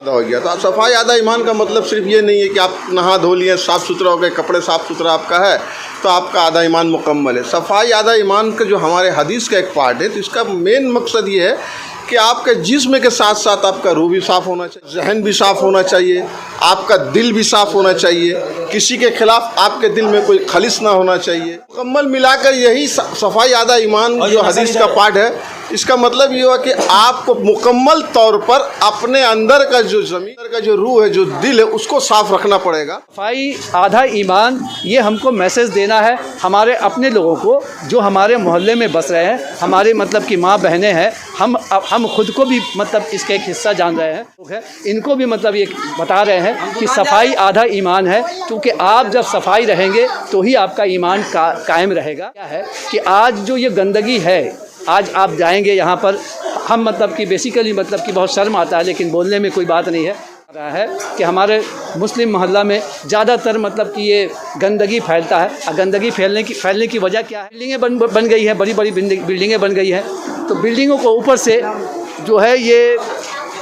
हो गया। तो आप सफाई आधा ईमान का मतलब सिर्फ ये नहीं है कि आप नहा धो लिए, साफ़ सुथरा हो गए, कपड़े साफ़ सुथरा आपका है तो आपका आधा ईमान मुकम्मल है। सफाई आधा ईमान का जो हमारे हदीस का एक पार्ट है, तो इसका मेन मकसद ये है कि आपके जिस्म के साथ साथ आपका रूह भी साफ़ होना चाहिए, जहन भी साफ़ होना चाहिए, आपका दिल भी साफ़ होना चाहिए, किसी के खिलाफ आपके दिल में कोई खलिश ना होना चाहिए। मुकम्मल मिलाकर यही सफाई आधा ईमान जो हदीस का पार्ट है, इसका मतलब ये हुआ कि आपको मुकम्मल तौर पर अपने अंदर का जो ज़मीर का जो रूह है, जो दिल है, उसको साफ़ रखना पड़ेगा। सफाई आधा ईमान, ये हमको मैसेज देना है हमारे अपने लोगों को जो हमारे मोहल्ले में बस रहे हैं, हमारे मतलब कि माँ बहनें हैं, हम खुद को भी मतलब इसका एक हिस्सा जान रहे हैं, लोग हैं, इनको भी मतलब ये बता रहे हैं कि सफाई आधा ईमान है, क्योंकि आप जब सफाई रहेंगे तो ही आपका ईमान कायम रहेगा। क्या है कि आज जो ये गंदगी है, आज आप जाएंगे यहाँ पर, हम मतलब कि बेसिकली मतलब कि बहुत शर्म आता है लेकिन बोलने में कोई बात नहीं है, रहा है कि हमारे मुस्लिम मोहल्ला में ज़्यादातर मतलब कि ये गंदगी फैलता है। और गंदगी फैलने की वजह क्या है? बिल्डिंगें बन गई है, बड़ी बड़ी बिल्डिंगें बन गई हैं, तो बिल्डिंगों को ऊपर से जो है ये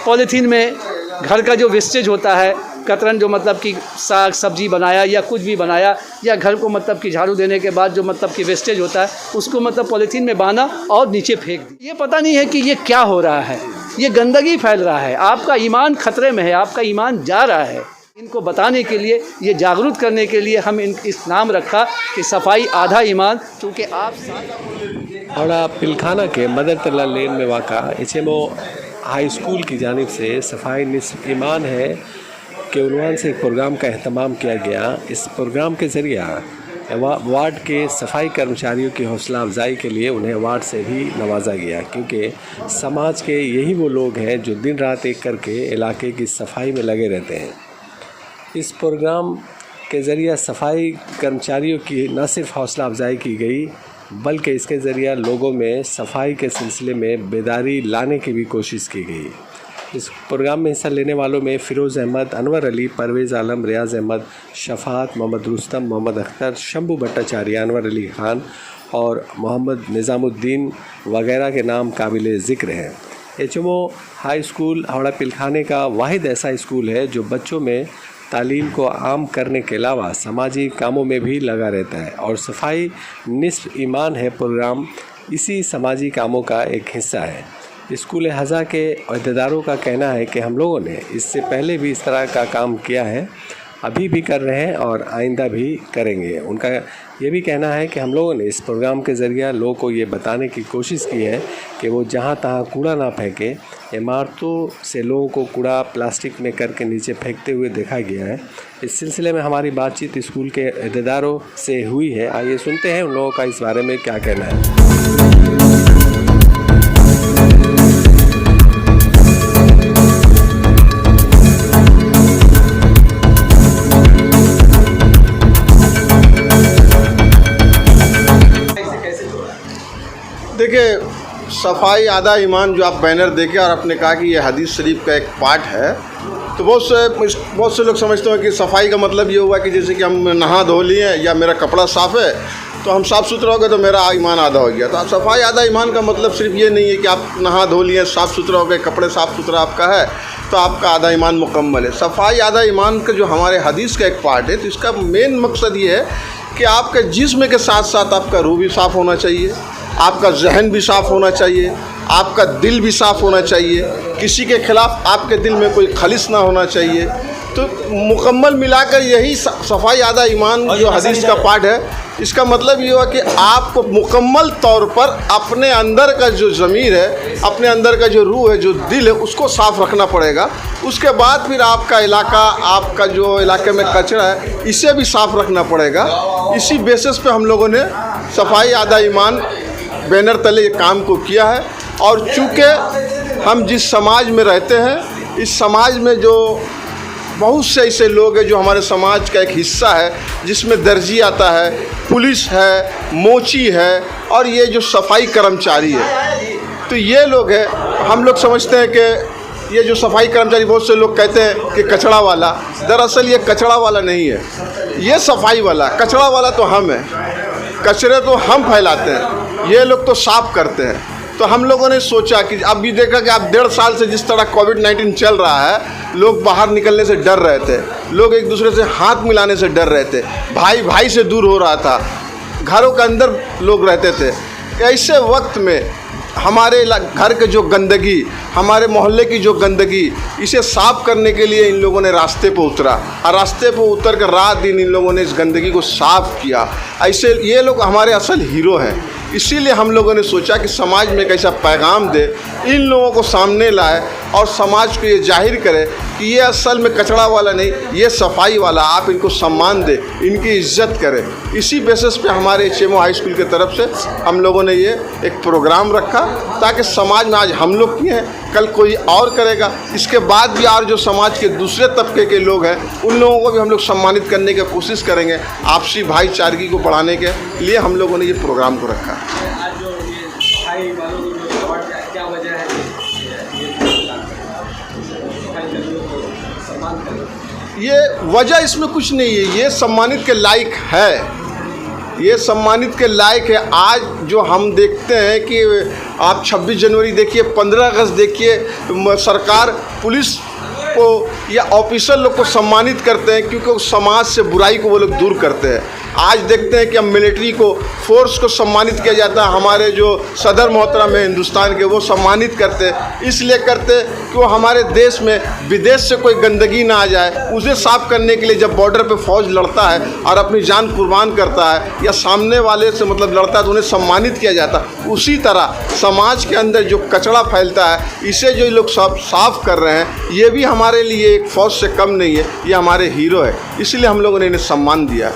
पॉलीथीन में घर का जो वेस्टेज होता है, कतरन जो मतलब कि साग सब्जी बनाया या कुछ भी बनाया, या घर को मतलब कि झाड़ू देने के बाद जो मतलब कि वेस्टेज होता है उसको मतलब पॉलीथीन में बांधा और नीचे फेंक दी। ये पता नहीं है कि ये क्या हो रहा है, ये गंदगी फैल रहा है, आपका ईमान खतरे में है, आपका ईमान जा रहा है। इनको बताने के लिए, ये जागरूक करने के लिए हम इस नाम रखा कि सफाई आधा ईमान, क्योंकि आप हावड़ा पिलखाना के मदर तला लेन में वाक़ा HMO हाई स्कूल की जानिब से सफाई निस्फ ईमान है के उन्वान से एक प्रोग्राम का अहतमाम किया गया। इस प्रोग्राम के ज़रिए वार्ड के सफाई कर्मचारियों की हौसला अफजाई के लिए उन्हें वार्ड से भी नवाजा गया, क्योंकि समाज के यही वो लोग हैं जो दिन रात एक करके इलाके की सफाई में लगे रहते हैं। इस प्रोग्राम के ज़रिए सफाई कर्मचारियों की न सिर्फ हौसला अफजाई की गई, बल्कि इसके ज़रिए लोगों में सफाई के सिलसिले में बेदारी लाने की भी कोशिश की गई। इस प्रोग्राम में हिस्सा लेने वालों में फ़िरोज़ अहमद, अनवर अली, परवेज़ आलम, रियाज़ अहमद, शफ़ात, मोहम्मद रुस्तम, मोहम्मद अख्तर, शंभू भट्टाचार्य, अनवर अली खान और मोहम्मद निज़ामुद्दीन वगैरह के नाम काबिल ज़िक्र हैं। HMO हाई स्कूल हावड़ा पिलखाने का वाहिद ऐसा स्कूल है जो बच्चों में तालीम को आम करने के अलावा समाजी कामों में भी लगा रहता है, और सफाई निस्फ ईमान है प्रोग्राम इसी समाजी कामों का एक हिस्सा है। स्कूल हज़ा के अहदेदारों का कहना है कि हम लोगों ने इससे पहले भी इस तरह का काम किया है, अभी भी कर रहे हैं और आइंदा भी करेंगे। उनका ये भी कहना है कि हम लोगों ने इस प्रोग्राम के ज़रिए लोगों को ये बताने की कोशिश की है कि वो जहाँ तहाँ कूड़ा ना फेंके। इमारतों से लोगों को कूड़ा प्लास्टिक में करके नीचे फेंकते हुए देखा गया है। इस सिलसिले में हमारी बातचीत स्कूल के अहदेदारों से हुई है। आइए सुनते हैं उन लोगों का इस बारे में क्या कहना है। देखिए, सफाई आधा ईमान जो आप बैनर देखे और आपने कहा कि ये हदीस शरीफ का एक पार्ट है, तो बहुत से लोग समझते हैं कि सफाई का मतलब ये हुआ कि जैसे कि हम नहा धो लिए या मेरा कपड़ा साफ़ है तो हम साफ़ सुथरा हो गए तो मेरा ईमान आधा हो गया। तो आप सफाई आधा ईमान का मतलब सिर्फ ये नहीं है कि आप नहा धो लिए, साफ़ सुथरा हो गए, कपड़े साफ़ सुथरा आपका है तो आपका आधा ईमान मुकम्मल है। सफाई आधा ईमान का जो हमारे हदीस का एक पार्ट है, तो इसका मेन मकसद ये है कि आपके जिस्म के साथ साथ आपका रूह भी साफ़ होना चाहिए, आपका जहन भी साफ़ होना चाहिए, आपका दिल भी साफ़ होना चाहिए, किसी के खिलाफ आपके दिल में कोई खलिश ना होना चाहिए। तो मुकम्मल मिलाकर यही सफाई आधा ईमान जो हदीस का पार्ट है, इसका मतलब ये हुआ कि आपको मुकम्मल तौर पर अपने अंदर का जो ज़मीर है, अपने अंदर का जो रूह है, जो दिल है, उसको साफ़ रखना पड़ेगा। उसके बाद फिर आपका इलाका, आपका जो इलाके में कचरा है, इसे भी साफ़ रखना पड़ेगा। इसी बेसिस पे हम लोगों ने सफाई आधा ईमान बैनर तले ये काम को किया है। और चूँकि हम जिस समाज में रहते हैं, इस समाज में जो बहुत से ऐसे लोग हैं जो हमारे समाज का एक हिस्सा है, जिसमें दर्जी आता है, पुलिस है, मोची है और ये जो सफाई कर्मचारी है, तो ये लोग हैं। हम लोग समझते हैं कि ये जो सफाई कर्मचारी, बहुत से लोग कहते हैं कि कचरा वाला, दरअसल ये कचरा वाला नहीं है, ये सफाई वाला। कचरा वाला तो हम हैं, कचरे तो हम फैलाते हैं, ये लोग तो साफ़ करते हैं। तो हम लोगों ने सोचा कि अब भी देखा कि अब 1.5 साल से जिस तरह कोविड-19 चल रहा है, लोग बाहर निकलने से डर रहे थे, लोग एक दूसरे से हाथ मिलाने से डर रहे थे, भाई भाई से दूर हो रहा था, घरों के अंदर लोग रहते थे। ऐसे वक्त में हमारे घर के जो गंदगी, हमारे मोहल्ले की जो गंदगी, इसे साफ़ करने के लिए इन लोगों ने रास्ते पर उतरा और रास्ते पर उतर कर रात दिन इन लोगों ने इस गंदगी को साफ़ किया। ऐसे ये लोग हमारे असल हीरो हैं। इसीलिए हम लोगों ने सोचा कि समाज में एक ऐसा पैगाम दे, इन लोगों को सामने लाए और समाज को ये जाहिर करे कि ये असल में कचरा वाला नहीं, ये सफाई वाला, आप इनको सम्मान दें, इनकी इज्जत करें। इसी बेसिस पे हमारे HMO हाई स्कूल की तरफ से हम लोगों ने ये एक प्रोग्राम रखा ताकि समाज में आज हम लोग किए हैं, कल कोई और करेगा, इसके बाद भी और जो समाज के दूसरे तबके के लोग हैं उन लोगों को भी हम लोग सम्मानित करने की कोशिश करेंगे। आपसी भाईचारगी को बढ़ाने के लिए हम लोगों ने ये प्रोग्राम को रखा। आज जो ये सफाई वालों को जो अवार्ड क्या वजह है सम्मान करना? ये वजह इसमें कुछ नहीं है, ये सम्मानित के लायक है, ये सम्मानित के लायक है। आज जो हम देखते हैं कि आप 26 जनवरी देखिए, 15 अगस्त देखिए, सरकार पुलिस को या ऑफिसर लोग को सम्मानित करते हैं क्योंकि उस समाज से बुराई को वो लोग दूर करते हैं। आज देखते हैं कि अब मिलिट्री को, फोर्स को सम्मानित किया जाता है, हमारे जो सदर मोहतरम है हिंदुस्तान के, वो सम्मानित करते हैं। इसलिए करते कि वो हमारे देश में विदेश से कोई गंदगी ना आ जाए, उसे साफ़ करने के लिए जब बॉर्डर पे फौज लड़ता है और अपनी जान कुर्बान करता है या सामने वाले से मतलब लड़ता है तो उन्हें सम्मानित किया जाता है। उसी तरह समाज के अंदर जो कचरा फैलता है, इसे जो लोग सब साफ़ कर रहे हैं, ये भी हमारे लिए एक फ़ौज से कम नहीं है, ये हमारे हीरो है। इसलिए हम लोगों ने इन्हें सम्मान दिया।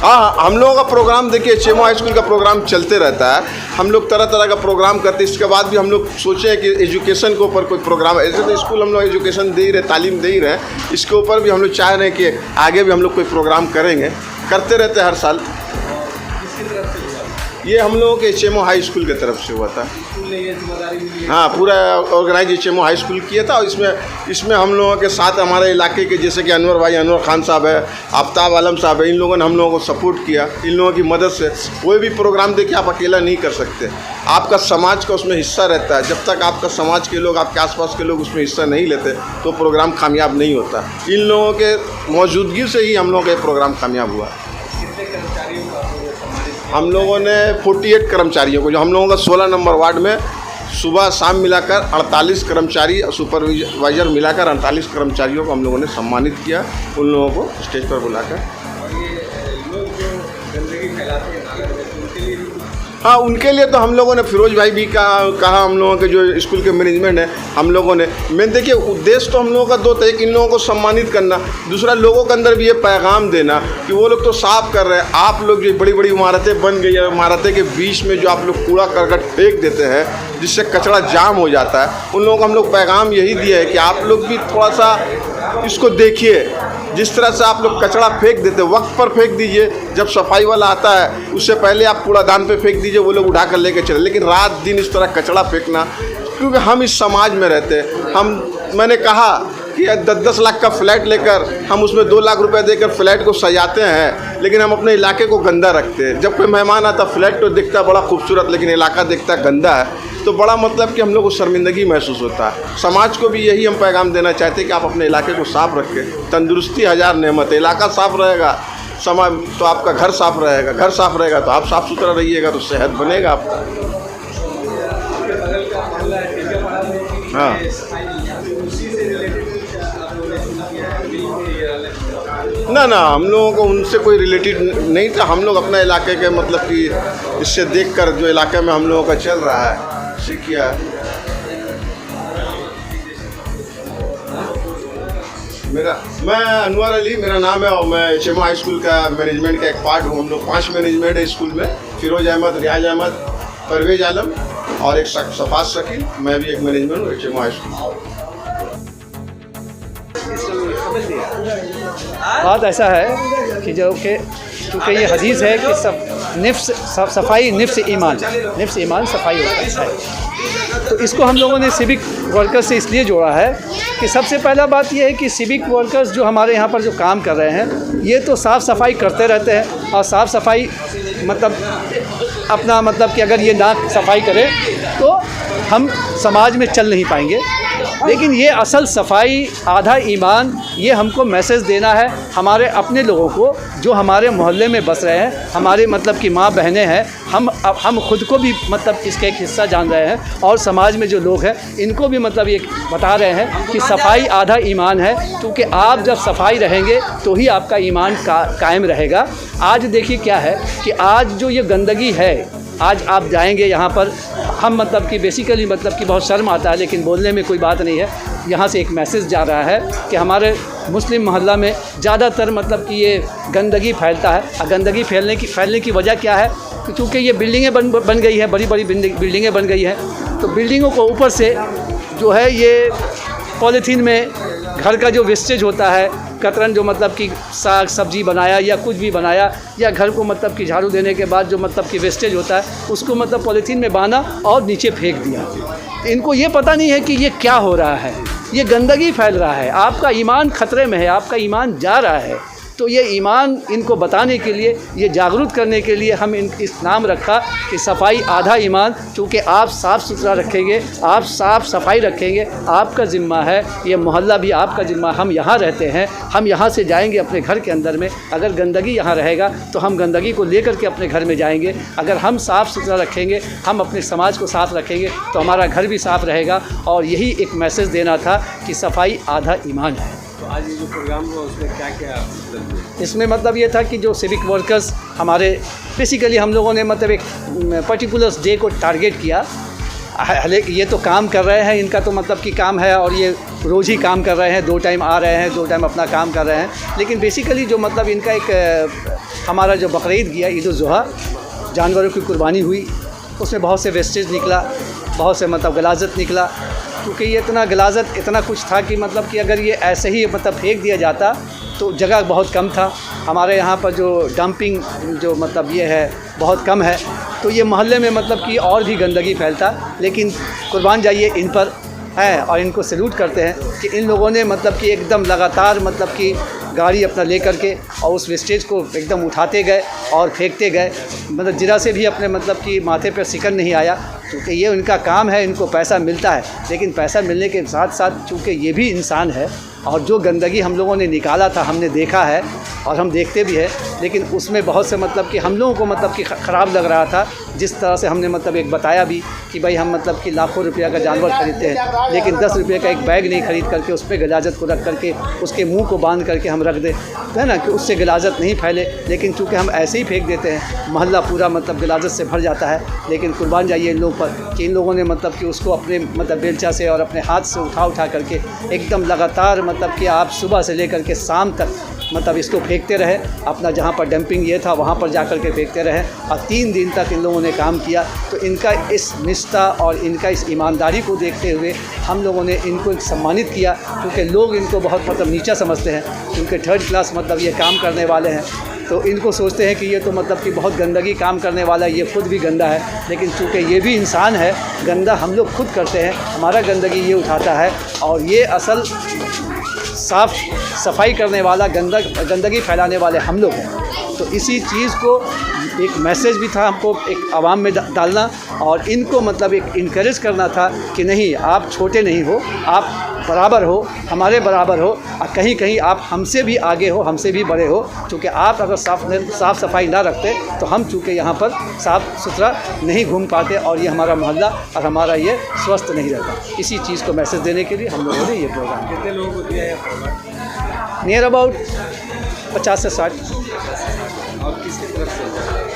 हाँ, हम लोगों का प्रोग्राम देखिए, HMO हाई स्कूल का प्रोग्राम चलते रहता है। हम लोग तरह तरह का प्रोग्राम करते हैं। इसके बाद भी हम लोग सोचे हैं कि एजुकेशन के ऊपर कोई प्रोग्राम, ऐसे तो स्कूल हम लोग एजुकेशन दे ही रहे, तालीम दे ही रहे हैं, इसके ऊपर भी हम लोग चाह रहे हैं कि आगे भी हम लोग कोई प्रोग्राम करेंगे, करते रहते हैं हर साल। ये हम लोगों के HMO हाई स्कूल की तरफ से हुआ था। हाँ, पूरा ऑर्गेनाइज HMO हाई स्कूल किया था। और इसमें हम लोगों के साथ हमारे इलाके के जैसे कि अनवर भाई, अनवर खान साहब है, आफ्ताब आलम साहब है, इन लोगों ने हम लोगों को सपोर्ट किया। इन लोगों की मदद से कोई भी प्रोग्राम देखिए आप अकेला नहीं कर सकते, आपका समाज का उसमें हिस्सा रहता है। जब तक आपका समाज के लोग, आपके आसपास के लोग उसमें हिस्सा नहीं लेते तो प्रोग्राम कामयाब नहीं होता। इन लोगों के मौजूदगी से ही हम लोगों का प्रोग्राम कामयाब हुआ। हम लोगों ने 48 कर्मचारियों को, जो हम लोगों का 16 नंबर वार्ड में सुबह शाम मिलाकर 48 कर्मचारी, सुपरवाइज़र मिलाकर 48 कर्मचारियों को हम लोगों ने सम्मानित किया, उन लोगों को स्टेज पर बुलाकर। हाँ, उनके लिए तो हम लोगों ने, फिरोज भाई भी कहा हम लोगों के जो स्कूल के मैनेजमेंट है, हम लोगों ने, मैं देखिए उद्देश्य तो हम लोगों का दो था, एक इन लोगों को सम्मानित करना, दूसरा लोगों के अंदर भी ये पैगाम देना कि वो लोग तो साफ कर रहे हैं, आप लोग जो बड़ी बड़ी इमारतें बन गई है, इमारतें के बीच में जो आप लोग कूड़ा करकट फेंक देते हैं जिससे कचरा जाम हो जाता है, उन लोगों को हम लोग पैगाम यही दिया है कि आप लोग भी थोड़ा सा इसको देखिए। जिस तरह से आप लोग कचरा फेंक देते, वक्त पर फेंक दीजिए, जब सफाई वाला आता है उससे पहले आप कूड़ादान पे फेंक दीजिए, वो लोग उठा कर लेके चले। लेकिन रात दिन इस तरह कचरा फेंकना, क्योंकि हम इस समाज में रहते हैं, मैंने कहा कि 10-10 लाख का फ्लैट लेकर हम उसमें 2 लाख रुपए देकर फ्लैट को सजाते हैं, लेकिन हम अपने इलाके को गंदा रखते हैं। जब कोई मेहमान आता, फ्लैट तो दिखता बड़ा खूबसूरत, लेकिन इलाका दिखता गंदा है, तो बड़ा मतलब कि हम लोग को शर्मिंदगी महसूस होता है। समाज को भी यही हम पैगाम देना चाहते हैं कि आप अपने इलाके को साफ़ रखें। तंदुरुस्ती हज़ार नेमत है, इलाका साफ़ रहेगा समाज तो आपका घर साफ़ रहेगा, घर साफ़ रहेगा तो आप साफ़ सुथरा रहिएगा तो सेहत बनेगा आपका। हाँ, ना हम लोगों को उनसे कोई रिलेटेड नहीं था। हम लोग अपने इलाके के मतलब कि इससे देखकर जो इलाके में हम लोगों का चल रहा है किया। मैं अनवर अली मेरा नाम है और मैं HMO हाई स्कूल का मैनेजमेंट का एक पार्ट हूँ। हम लोग 5 मैनेजमेंट है स्कूल में, फिरोज अहमद, रियाज अहमद, परवेज आलम और एक सफाज शकील। मैं भी एक मैनेजमेंट हूँ HMO हाई स्कूल। बात ऐसा है कि चूँकि ये हदीस है कि सफाई निफ्स ईमान सफाई होता है, तो इसको हम लोगों ने सिविक वर्कर्स से इसलिए जोड़ा है कि सबसे पहला बात ये है कि सिविक वर्कर्स जो हमारे यहाँ पर जो काम कर रहे हैं, ये तो साफ़ सफाई करते रहते हैं और साफ़ सफाई मतलब अपना मतलब कि अगर ये ना सफाई करें तो हम समाज में चल नहीं पाएंगे। लेकिन ये असल सफाई आधा ईमान, ये हमको मैसेज देना है हमारे अपने लोगों को जो हमारे मोहल्ले में बस रहे हैं, हमारे मतलब कि माँ बहनें हैं, हम खुद को भी मतलब इसका एक हिस्सा जान रहे हैं और समाज में जो लोग हैं इनको भी मतलब ये बता रहे हैं कि सफाई आधा ईमान है, क्योंकि आप जब सफाई रहेंगे तो ही आपका ईमान कायम रहेगा। आज देखिए क्या है कि आज जो ये गंदगी है, आज आप जाएंगे यहाँ पर, हम मतलब कि बेसिकली मतलब कि बहुत शर्म आता है लेकिन बोलने में कोई बात नहीं है। यहाँ से एक मैसेज जा रहा है कि हमारे मुस्लिम मोहल्ला में ज़्यादातर मतलब कि ये गंदगी फैलता है। गंदगी फैलने की वजह क्या है? क्योंकि ये बिल्डिंगें बन गई हैं, बड़ी बड़ी बिल्डिंगें बन गई हैं, तो बिल्डिंगों को ऊपर से जो है ये पॉलीथीन में घर का जो वेस्टेज होता है, कतरन जो मतलब कि साग सब्जी बनाया या कुछ भी बनाया, या घर को मतलब कि झाड़ू देने के बाद जो मतलब कि वेस्टेज होता है उसको मतलब पॉलीथीन में बांधा और नीचे फेंक दिया। इनको ये पता नहीं है कि ये क्या हो रहा है, ये गंदगी फैल रहा है, आपका ईमान ख़तरे में है, आपका ईमान जा रहा है। तो ये ईमान इनको बताने के लिए, ये जागरूक करने के लिए हम इस नाम रखा कि सफाई आधा ईमान। चूँकि आप साफ़ सुथरा रखेंगे, आप साफ़ सफाई रखेंगे, आपका ज़िम्मा है, ये मोहल्ला भी आपका ज़िम्मा। हम यहाँ रहते हैं, हम यहाँ से जाएंगे अपने घर के अंदर में, अगर गंदगी यहाँ रहेगा तो हम गंदगी को लेकर के अपने घर में जाएंगे। अगर हम साफ़ सुथरा रखेंगे, हम अपने समाज को साफ़ रखेंगे तो हमारा घर भी साफ़ रहेगा। और यही एक मैसेज देना था कि सफाई आधा ईमान है। तो आज ये जो प्रोग्राम हुआ उसमें क्या क्या मतलब? इसमें मतलब ये था कि जो सिविक वर्कर्स हमारे, बेसिकली हम लोगों ने मतलब एक पर्टिकुलर डे को टारगेट किया। हालांकि ये तो काम कर रहे हैं, इनका तो मतलब कि काम है और ये रोज़ ही काम कर रहे हैं, 2 टाइम आ रहे हैं, 2 टाइम अपना काम कर रहे हैं। लेकिन बेसिकली जो मतलब इनका एक हमारा जो बकरीद गया, ईद उल ज़ुहा, जानवरों की कुर्बानी हुई, उसमें बहुत से वेस्टेज निकला, बहुत से मतलब गलाजत निकला। क्योंकि ये इतना गलाजत, इतना कुछ था कि मतलब कि अगर ये ऐसे ही मतलब फेंक दिया जाता तो जगह बहुत कम था। हमारे यहाँ पर जो डंपिंग जो मतलब ये है बहुत कम है, तो ये मोहल्ले में मतलब कि और भी गंदगी फैलता। लेकिन कुर्बान जाइए इन पर है और इनको सैल्यूट करते हैं कि इन लोगों ने मतलब कि एकदम लगातार मतलब कि गाड़ी अपना ले करके और उस वेस्टेज को एकदम उठाते गए और फेंकते गए। मतलब ज़रा से भी अपने मतलब कि माथे पर सिकन नहीं आया, क्योंकि ये उनका काम है, इनको पैसा मिलता है। लेकिन पैसा मिलने के साथ साथ चूँकि ये भी इंसान है और जो गंदगी हम लोगों ने निकाला था, हमने देखा है और हम देखते भी हैं, लेकिन उसमें बहुत से मतलब कि हम लोगों को मतलब कि ख़राब लग रहा था। जिस तरह से हमने मतलब एक बताया भी कि भाई हम मतलब कि लाखों रुपया का जानवर खरीदते हैं, लेकिन 10 रुपये का एक बैग नहीं खरीद करके उस पर गलाजत को रख करके उसके मुंह को बांध करके हम रख दें, है ना, कि उससे गलाजत नहीं फैले। लेकिन चूँकि हम ऐसे ही फेंक देते हैं, मोहल्ला पूरा मतलब गलाजत से भर जाता है। लेकिन कुर्बान जाइए इन लोगों पर कि इन लोगों ने मतलब कि उसको अपने मतलब बेलचा से और अपने हाथ से उठा करके एकदम लगातार मतलब कि आप सुबह से लेकर के शाम तक मतलब इसको फेंकते रहे। अपना जहाँ पर डंपिंग ये था वहाँ पर जा कर के फेंकते रहे और 3 दिन तक इन लोगों ने काम किया। तो इनका इस निष्ठा और इनका इस ईमानदारी को देखते हुए हम लोगों ने इनको सम्मानित किया, क्योंकि लोग इनको बहुत मतलब नीचा समझते हैं, क्योंकि 3rd क्लास मतलब ये काम करने वाले हैं। तो इनको सोचते हैं कि ये तो मतलब कि बहुत गंदगी काम करने वाला है, ये खुद भी गंदा है। लेकिन चूँकि ये भी इंसान है, गंदा हम लोग खुद करते हैं, हमारा गंदगी ये उठाता है। और ये असल साफ़ सफाई करने वाला, गंदगी फैलाने वाले हम लोग हैं। तो इसी चीज़ को एक मैसेज भी था हमको एक आवाम में डालना और इनको मतलब एक इनकरेज करना था कि नहीं, आप छोटे नहीं हो, आप बराबर हो, हमारे बराबर हो, और कहीं कहीं आप हमसे भी आगे हो, हमसे भी बड़े हो। चूँकि आप अगर साफ़ सफाई ना रखते तो हम चूँकि यहाँ पर साफ़ सुथरा नहीं घूम पाते और ये हमारा मोहल्ला और हमारा ये स्वस्थ नहीं रहता। इसी चीज़ को मैसेज देने के लिए हम लोगों ने ये प्रोग्राम कितने लोगों को दिया है? नियर अबाउट 50 से 60। और किसकी तरफ से?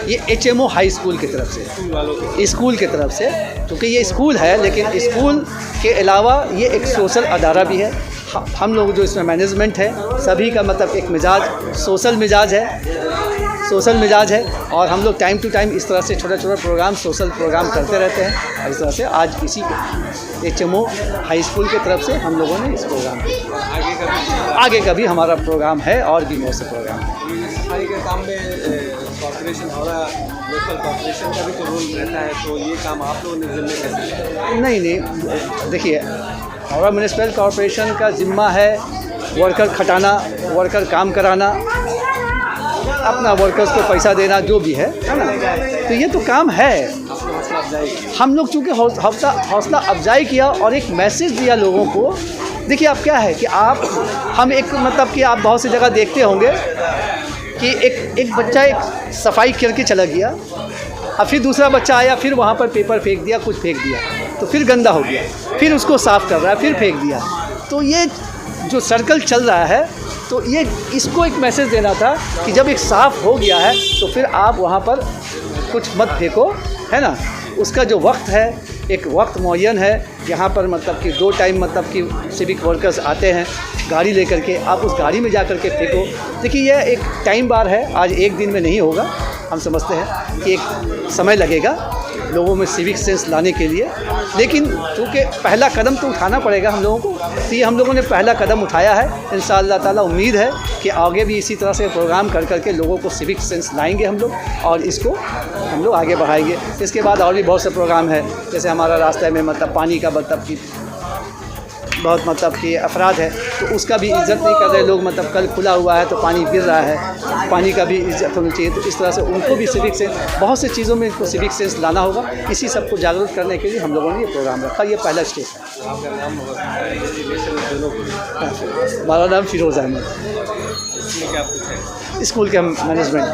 ये HMO हाई स्कूल की तरफ से, स्कूल वालों की? स्कूल की तरफ से, क्योंकि ये स्कूल है लेकिन स्कूल के अलावा ये एक सोशल अदारा भी है। हम लोग जो इसमें मैनेजमेंट है सभी का मतलब एक मिजाज सोशल मिजाज है और हम लोग टाइम टू टाइम इस तरह से छोटा प्रोग्राम, सोशल प्रोग्राम करते रहते हैं। और इस तरह से आज इसी HMO हाई स्कूल की तरफ से हम लोगों ने इस प्रोग्राम आगे का भी हमारा प्रोग्राम है और भी बहुत से प्रोग्राम है। सफाई के काम में कॉर्पोरेशन और लोकल कॉर्पोरेशन का भी तो रोल रहता है, तो ये काम आप लोगों ने जिम्मे कैसे लिया? नहीं, देखिए, हावड़ा म्यूनिसिपल कॉर्पोरेशन का ज़िम्मा है वर्कर खटाना, वर्कर काम कराना। अपना वर्कर्स को पैसा देना जो भी है ना, तो ये तो काम है। हम लोग चूँकि हौसला अफजाई किया और एक मैसेज दिया लोगों को। देखिए आप क्या है कि हम एक मतलब कि आप बहुत सी जगह देखते होंगे कि एक बच्चा एक सफाई करके चला गया, और फिर दूसरा बच्चा आया, फिर वहाँ पर पेपर फेंक दिया, कुछ फेंक दिया, तो फिर गंदा हो गया, फिर उसको साफ़ कर रहा है, फिर फेंक दिया। तो ये जो सर्कल चल रहा है, तो ये इसको एक मैसेज देना था कि जब एक साफ़ हो गया है तो फिर आप वहाँ पर कुछ मत फेंको, है ना। उसका जो वक्त है, एक वक्त मुअय्यन है, यहाँ पर मतलब कि 2 टाइम मतलब कि सिविक वर्कर्स आते हैं गाड़ी लेकर के, आप उस गाड़ी में जा कर के फेंको। देखिए यह एक टाइम बार है, आज एक दिन में नहीं होगा। हम समझते हैं कि एक समय लगेगा लोगों में सिविक सेंस लाने के लिए, लेकिन चूँकि पहला कदम तो उठाना पड़ेगा हम लोगों को, तो ये हम लोगों ने पहला कदम उठाया है। इंशाअल्लाह ताला उम्मीद है कि आगे भी इसी तरह से प्रोग्राम कर करके लोगों को सिविक सेंस लाएंगे हम लोग, और इसको हम लोग आगे बढ़ाएंगे। इसके बाद और भी बहुत से प्रोग्राम है, जैसे हमारा रास्ते में मतलब पानी का मतलब कि बहुत मतलब कि अफराद है, तो उसका भी इज़्ज़त नहीं कर रहे लोग। मतलब कल खुला हुआ है तो पानी गिर रहा है, पानी का भी इज़्ज़त होनी चाहिए। तो इस तरह से उनको भी सिविक सेंस, बहुत से चीज़ों में इनको सिविक सेंस लाना होगा। इसी सबको जागरूक करने के लिए हम लोगों ने ये प्रोग्राम रखा। ये पहला स्टेज है। आपका नाम हमारा नाम फिरोज़ अहमद, इसमें क्या कुछ है? स्कूल के मैनेजमेंट।